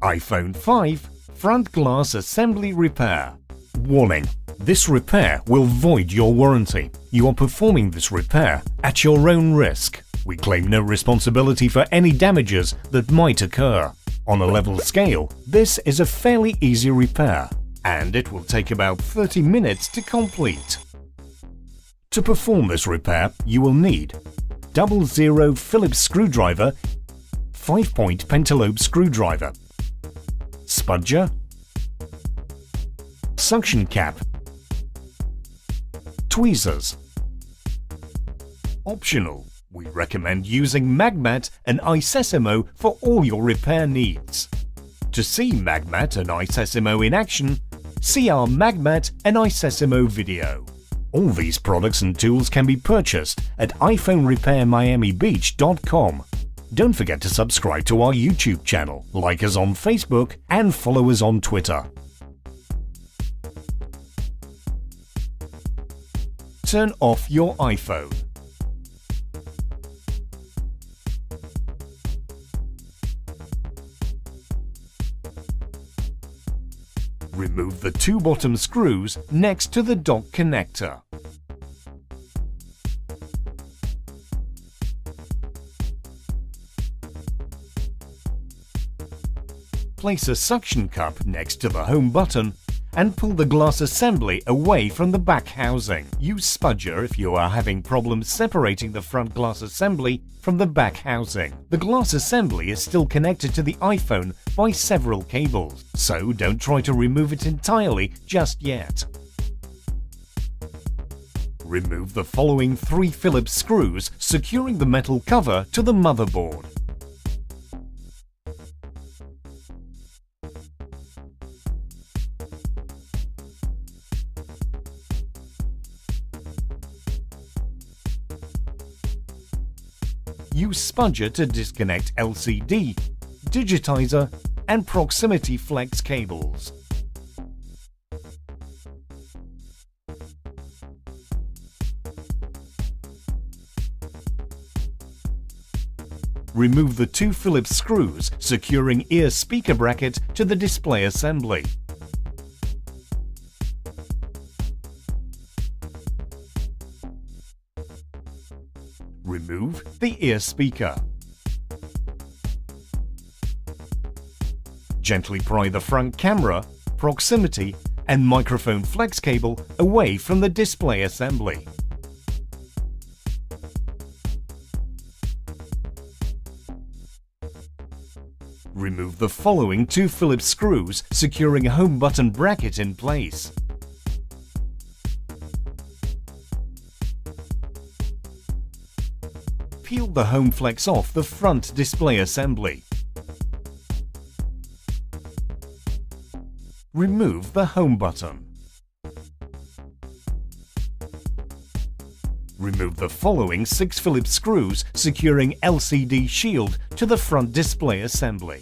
iPhone 5 Front Glass Assembly Repair. Warning: this repair will void your warranty. You are performing this repair at your own risk. We claim no responsibility for any damages that might occur. On a level scale, this is a fairly easy repair, and it will take about 30 minutes to complete. To perform this repair, you will need 00 Phillips screwdriver, 5-point pentalobe screwdriver, spudger, suction cap, tweezers. Optional, we recommend using Magmat and Icesimo for all your repair needs. To see Magmat and Icesimo in action, see our Magmat and Icesimo video. All these products and tools can be purchased at iPhoneRepairMiamiBeach.com. Don't forget to subscribe to our YouTube channel, like us on Facebook, and follow us on Twitter. Turn off your iPhone. Remove the two bottom screws next to the dock connector. Place a suction cup next to the home button and pull the glass assembly away from the back housing. Use spudger if you are having problems separating the front glass assembly from the back housing. The glass assembly is still connected to the iPhone by several cables, so don't try to remove it entirely just yet. Remove the following 3 Phillips screws securing the metal cover to the motherboard. Use spudger to disconnect LCD, digitizer, and proximity flex cables. Remove the 2 Phillips screws securing ear speaker bracket to the display assembly. Remove the ear speaker. Gently pry the front camera, proximity, and microphone flex cable away from the display assembly. Remove the following 2 Phillips screws securing a home button bracket in place. Peel the home flex off the front display assembly. Remove the home button. Remove the following 6 Phillips screws securing LCD shield to the front display assembly.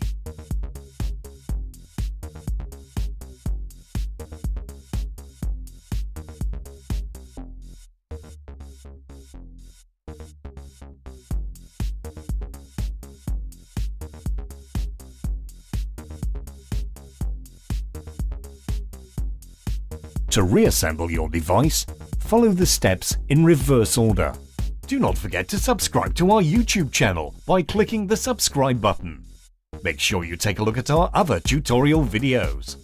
To reassemble your device, follow the steps in reverse order. Do not forget to subscribe to our YouTube channel by clicking the subscribe button. Make sure you take a look at our other tutorial videos.